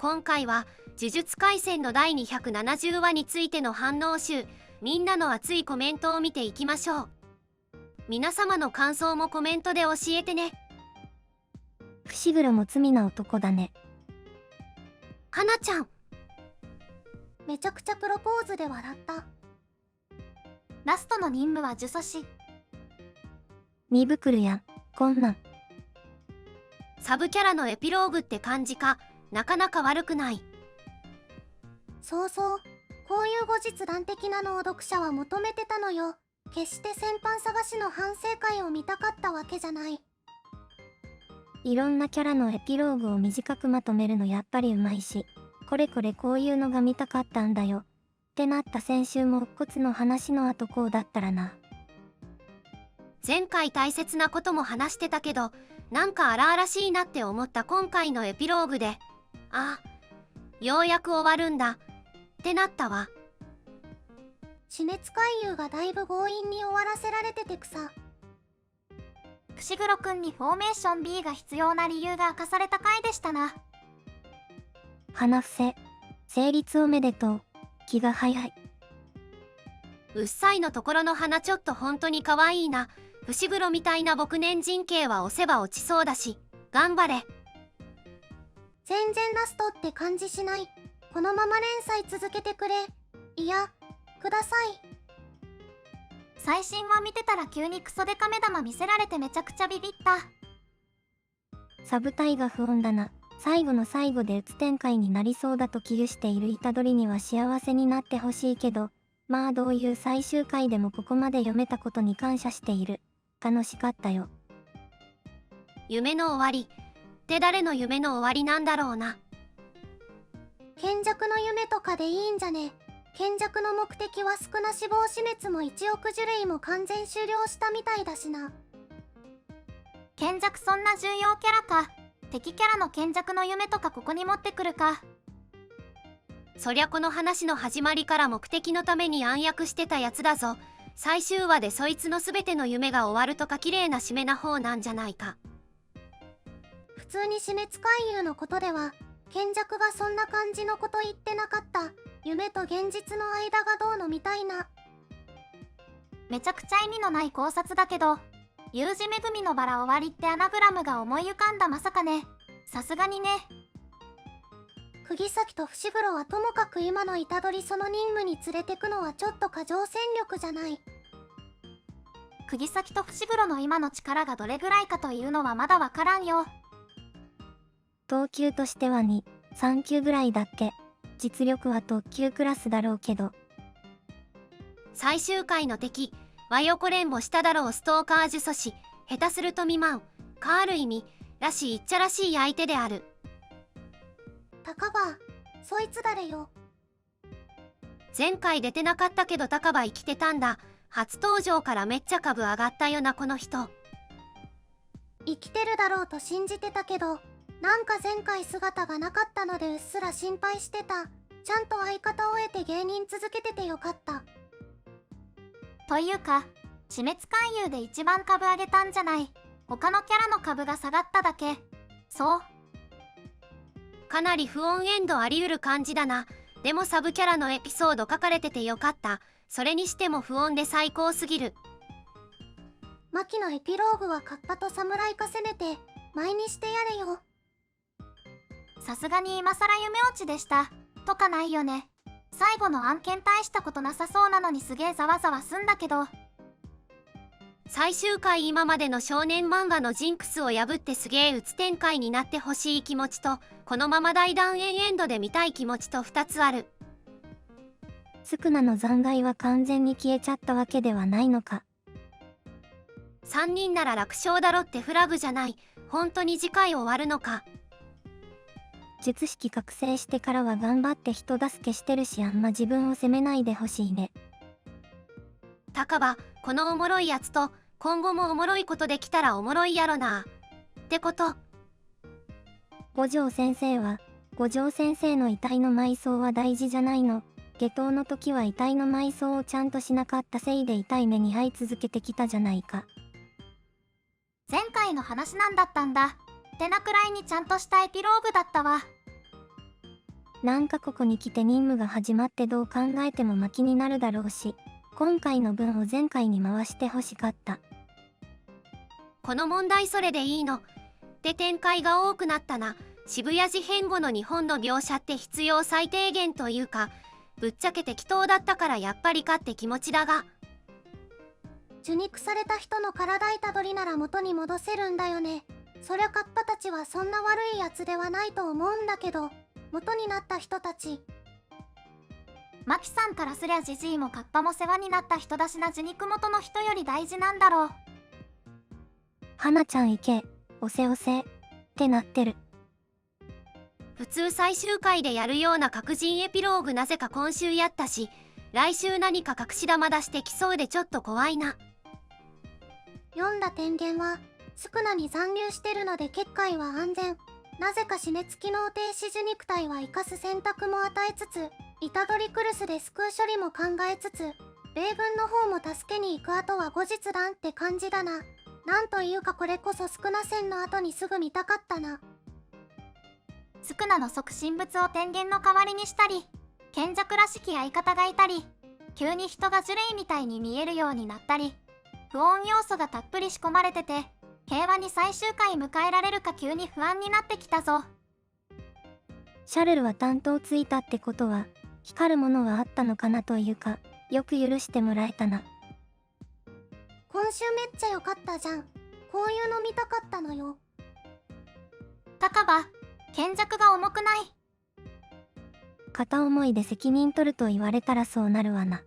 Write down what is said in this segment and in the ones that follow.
今回は呪術廻戦の第270話についての反応集、みんなの熱いコメントを見ていきましょう。皆様の感想もコメントで教えてね。伏黒も罪な男だね。はなちゃん、めちゃくちゃプロポーズで笑った。ラストの任務は呪詛師。身袋やん、こんなん。サブキャラのエピローグって感じか、なかなか悪くない。そうそう、こういう後日談的なのを読者は求めてたのよ。決して戦犯探しの反省会を見たかったわけじゃない。いろんなキャラのエピローグを短くまとめるのやっぱりうまいし、これこういうのが見たかったんだよ。ってなった先週も乙骨の話の後こうだったらな。前回大切なことも話してたけど、なんか荒々しいなって思った今回のエピローグで、あ、ようやく終わるんだってなったわ。死滅回遊がだいぶ強引に終わらせられててくさ。伏黒くんにフォーメーション B が必要な理由が明かされた回でしたな。花伏せ、成立おめでとう。気が早い。うっさいのところの花ちょっと本当に可愛いな。伏黒みたいな僕年人形は押せば落ちそうだし、頑張れ。全然ラストって感じしない。このまま連載続けてくれ。いや、ください。最新話見てたら急にクソデカ目玉見せられてめちゃくちゃビビった。サブタイが不穏だな。最後の最後で鬱展開になりそうだと危惧している虎杖には幸せになってほしいけど、まあどういう最終回でもここまで読めたことに感謝している。楽しかったよ。夢の終わりって誰の夢の終わりなんだろうな。賢弱の夢とかでいいんじゃね。賢弱の目的は少な死亡死滅も1億種類も完全終了したみたいだしな。賢弱そんな重要キャラか。敵キャラの賢弱の夢とかここに持ってくるか。そりゃこの話の始まりから目的のために暗躍してたやつだぞ。最終話でそいつの全ての夢が終わるとか綺麗な締めな方なんじゃないか。普通に死滅回遊のことでは賢弱がそんな感じのこと言ってなかった。夢と現実の間がどうのみたいな。めちゃくちゃ意味のない考察だけど、有事恵みのバラ終わりってアナグラムが思い浮かんだ。まさかね。さすがにね。釘崎と伏黒はともかく今の虎杖その任務に連れてくのはちょっと過剰戦力じゃない。釘崎と伏黒の今の力がどれぐらいかというのはまだわからんよ。等級としては2、3級ぐらいだっけ。実力は特級クラスだろうけど。最終回の敵、和横連もしただろう。ストーカー呪詛師、下手すると未満、かある意味、らしいっちゃらしい相手である。高場、そいつ誰よ。前回出てなかったけど高場生きてたんだ。初登場からめっちゃ株上がったよなこの人。生きてるだろうと信じてたけど、なんか前回姿がなかったのでうっすら心配してた。ちゃんと相方を得て芸人続けててよかった。というか、死滅回遊で一番株上げたんじゃない。他のキャラの株が下がっただけ。そう。かなり不穏エンドあり得る感じだな。でもサブキャラのエピソード書かれててよかった。それにしても不穏で最高すぎる。マキのエピローグはカッパと侍かせめて前にしてやれよ。さすがに今更夢落ちでしたとかないよね。最後の案件大したことなさそうなのにすげえざわざわすんだけど。最終回今までの少年漫画のジンクスを破ってすげえ鬱展開になってほしい気持ちと、このまま大団円エンドで見たい気持ちと2つある。スクナの残骸は完全に消えちゃったわけではないのか。3人なら楽勝だろってフラグじゃない。本当に次回終わるのか。術式覚醒してからは頑張って人助けしてるし、あんま自分を責めないでほしいね。高場、このおもろいやつと今後もおもろいことできたらおもろいやろな。ってこと。五条先生の遺体の埋葬は大事じゃないの。下等の時は遺体の埋葬をちゃんとしなかったせいで痛い目に遭い続けてきたじゃないか。前回の話なんだったんだ。ってなくらいにちゃんとしたエピローグだったわ。なんかここに来て任務が始まってどう考えても巻きになるだろうし、今回の分を前回に回してほしかった。この問題それでいいの。で展開が多くなったな。渋谷事変後の日本の描写って必要最低限というか、ぶっちゃけ適当だったからやっぱりかって気持ちだが。受肉された人の体いたどりなら元に戻せるんだよね。そりゃカッパたちはそんな悪いやつではないと思うんだけど、元になった人たち。マキさんからすりゃジジイもカッパも世話になった人だしな。受肉元の人より大事なんだろう。花ちゃん行け、おせおせってなってる。普通最終回でやるような確人エピローグなぜか今週やったし、来週何か隠し玉出してきそうでちょっと怖いな。読んだ天元はスクナに残留してるので結界は安全。なぜか死滅機能停止受肉体は生かす選択も与えつつ、虎杖クルスで救う処理も考えつつ、米軍の方も助けに行く後は後日談って感じだな。なんというかこれこそスクナ戦の後にすぐ見たかったな。スクナの即身仏を天元の代わりにしたり、賢弱らしき相方がいたり、急に人がジュレイみたいに見えるようになったり、不穏要素がたっぷり仕込まれてて、平和に最終回迎えられるか急に不安になってきたぞ。シャルルは担当ついたってことは、光るものはあったのかなというか、よく許してもらえたな。今週めっちゃ良かったじゃん。こういうの見たかったのよ。高場、賢弱が重くない？片思いで責任取ると言われたらそうなるわな。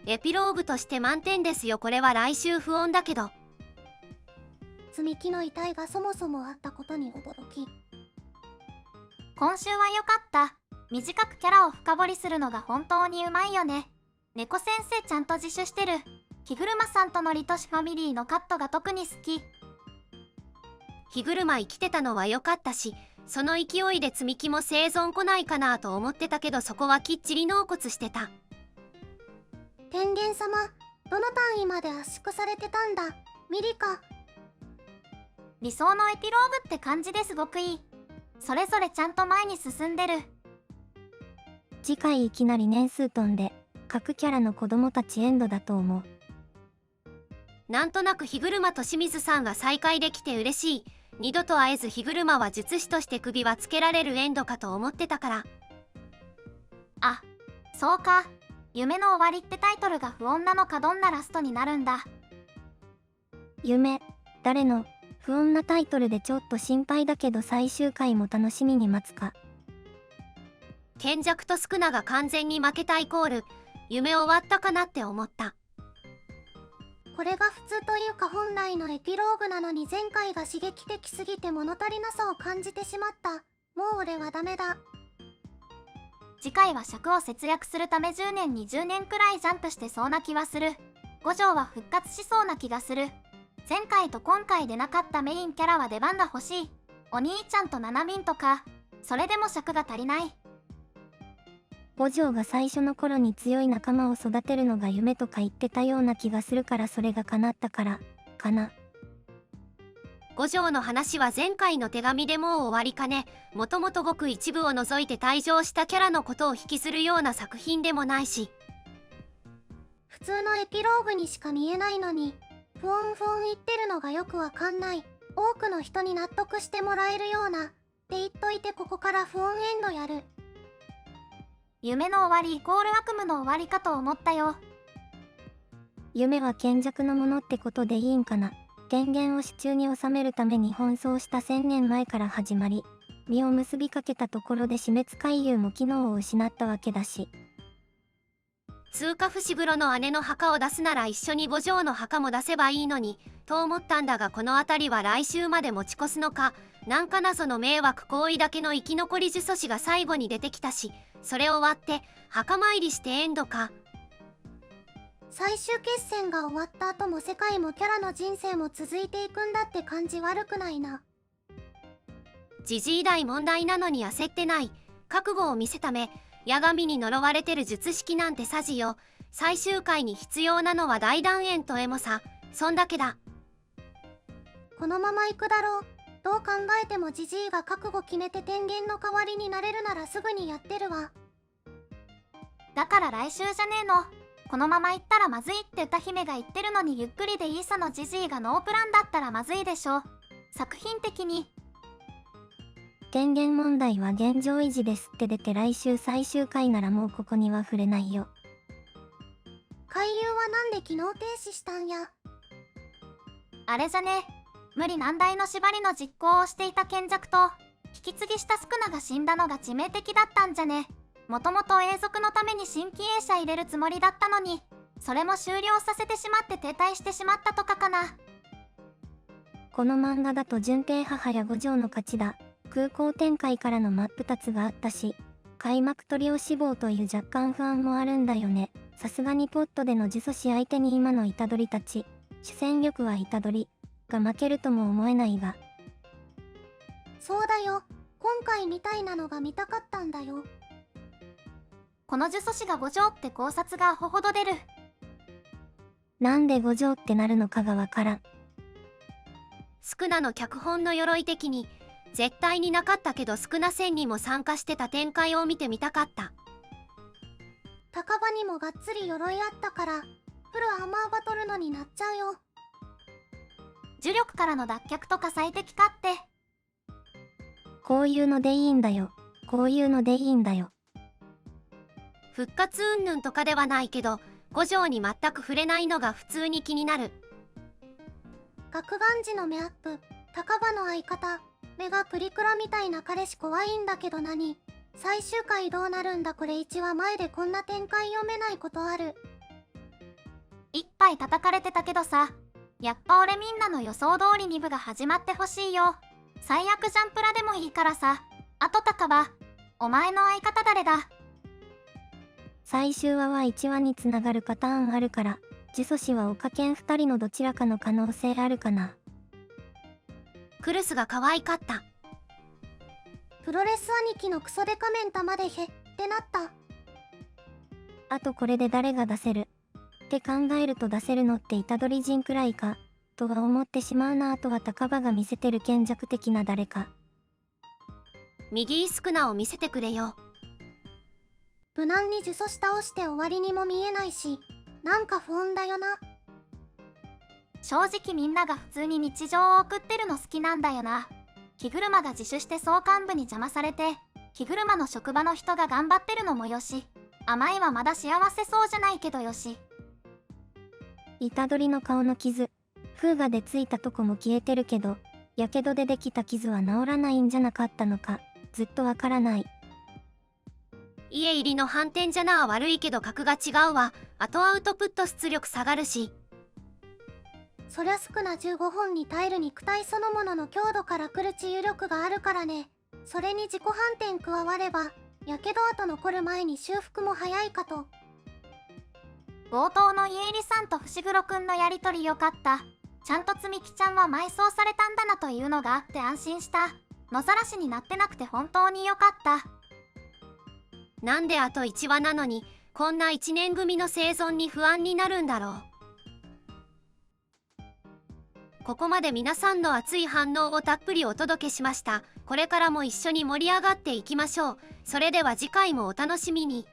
エピローグとして満点ですよ。これは来週不穏だけど。積み木の遺体がそもそもあったことに驚き。今週は良かった。短くキャラを深掘りするのが本当にうまいよね。猫先生ちゃんと自首してる。木車さんとのリトシファミリーのカットが特に好き。火車生きてたのは良かったし、その勢いで積み木も生存来ないかなと思ってたけど、そこはきっちり納骨してた。天元様、どの単位まで圧縮されてたんだ。ミリカ。理想のエピローグって感じですごくいい。それぞれちゃんと前に進んでる。次回いきなり年数飛んで、各キャラの子供たちエンドだと思う。なんとなく火車と清水さんが再会できて嬉しい。二度と会えず火車は術師として首はつけられるエンドかと思ってたから。あ、そうか。夢の終わりってタイトルが不穏なのか。どんなラストになるんだ。夢、誰の不穏なタイトルでちょっと心配だけど最終回も楽しみに待つか。賢弱とスクナが完全に負けたイコール夢終わったかなって思った。これが普通というか本来のエピローグなのに前回が刺激的すぎて物足りなさを感じてしまった。もう俺はダメだ。次回は尺を節約するため10年20年くらいジャンプしてそうな気はする。五条は復活しそうな気がする。前回と今回でなかったメインキャラは出番が欲しい。お兄ちゃんとナナミンとか。それでも尺が足りない。五条が最初の頃に強い仲間を育てるのが夢とか言ってたような気がするから、それが叶ったからかな。五条の話は前回の手紙でもう終わりかね。もともとごく一部を除いて退場したキャラのことを引きずるような作品でもないし。普通のエピローグにしか見えないのに、不穏不穏言ってるのがよくわかんない。多くの人に納得してもらえるようなって言っといて、ここから不穏エンドやる。夢の終わりイコール悪夢の終わりかと思ったよ。夢は賢弱のものってことでいいんかな。権限を手中に収めるために奔走した1000年前から始まり、実を結びかけたところで死滅回遊も機能を失ったわけだし。通過伏黒の姉の墓を出すなら一緒に五条の墓も出せばいいのにと思ったんだが、この辺りは来週まで持ち越すのか。なんか謎の迷惑行為だけの生き残り呪詛師が最後に出てきたし、それ終わって墓参りしてエンドか。最終決戦が終わった後も世界もキャラの人生も続いていくんだって感じ悪くないな。時事大問題なのに焦ってない。覚悟を見せため。八神に呪われてる術式なんてさじよ。最終回に必要なのは大団円とエモさ。そんだけだ。このまま行くだろう。どう考えてもジジイが覚悟決めて天元の代わりになれるならすぐにやってるわ。だから来週じゃねえの。このまま行ったらまずいって歌姫が言ってるのにゆっくりでいいさのジジイがノープランだったらまずいでしょ。作品的に。権限問題は現状維持ですって出て来週最終回ならもうここには触れないよ。回遊はなんで機能停止したんや。あれじゃね、無理難題の縛りの実行をしていた賢弱と引き継ぎしたスクナが死んだのが致命的だったんじゃね。もともと永続のために新規営者入れるつもりだったのに、それも終了させてしまって停滞してしまったとかかな。この漫画だと純平母や五条の勝ちだ。空港展開からの真っ二つがあったし、開幕トリオ志望という若干不安もあるんだよね。さすがにポットでの呪詛師相手に今の虎杖たち、主戦力は虎杖が負けるとも思えないが。そうだよ。今回みたいなのが見たかったんだよ。この呪詛師が五条って考察がアホほど出る。なんで五条ってなるのかがわからん。スクナの脚本の鎧的に絶対になかったけどスクナ戦にも参加してた展開を見てみたかった。高場にもがっつり鎧あったからフルアーマーバトルのになっちゃうよ。呪力からの脱却とか最適かって。こういうのでいいんだよ。こういうのでいいんだよ。復活云々とかではないけど五条に全く触れないのが普通に気になる。学願時の目アップ、高場の相方目がプリクラみたいな彼氏怖いんだけど何。最終回どうなるんだこれ。1話前でこんな展開読めないことある。いっぱい叩かれてたけどさ、やっぱ俺みんなの予想通り2部が始まってほしいよ。最悪ジャンプラでもいいからさ。あと高場、お前の相方誰だ。最終話は1話につながるパターンあるから、呪詛師は岡健2人のどちらかの可能性あるかな。クルスが可愛かった。プロレス兄貴のクソデカメンタまでへってなった。あとこれで誰が出せるって考えると出せるのって虎杖陣くらいかとは思ってしまうな。あとは高場が見せてる賢弱的な誰か。右スクナを見せてくれよ。無難に呪詛師倒して終わりにも見えないし、なんか不穏だよな。正直みんなが普通に日常を送ってるの好きなんだよな。気車が自首して総幹部に邪魔されて、気車の職場の人が頑張ってるのもよし、甘いはまだ幸せそうじゃないけどよし。虎杖の顔の傷、風雅でついたとこも消えてるけど、やけどでできた傷は治らないんじゃなかったのか、ずっとわからない。家入りの反転じゃなあ悪いけど格が違うわ。あとアウトプット出力下がるし。そりゃ少な15本に耐える肉体そのものの強度から来る治癒力があるからね。それに自己反転加われば、やけど跡残る前に修復も早いかと。冒頭の家入さんと伏黒くんのやりとりよかった。ちゃんとつみきちゃんは埋葬されたんだなというのがあって安心した。野ざらしになってなくて本当によかった。なんであと1話なのにこんな1年組の生存に不安になるんだろう。ここまで皆さんの熱い反応をたっぷりお届けしました。これからも一緒に盛り上がっていきましょう。それでは次回もお楽しみに。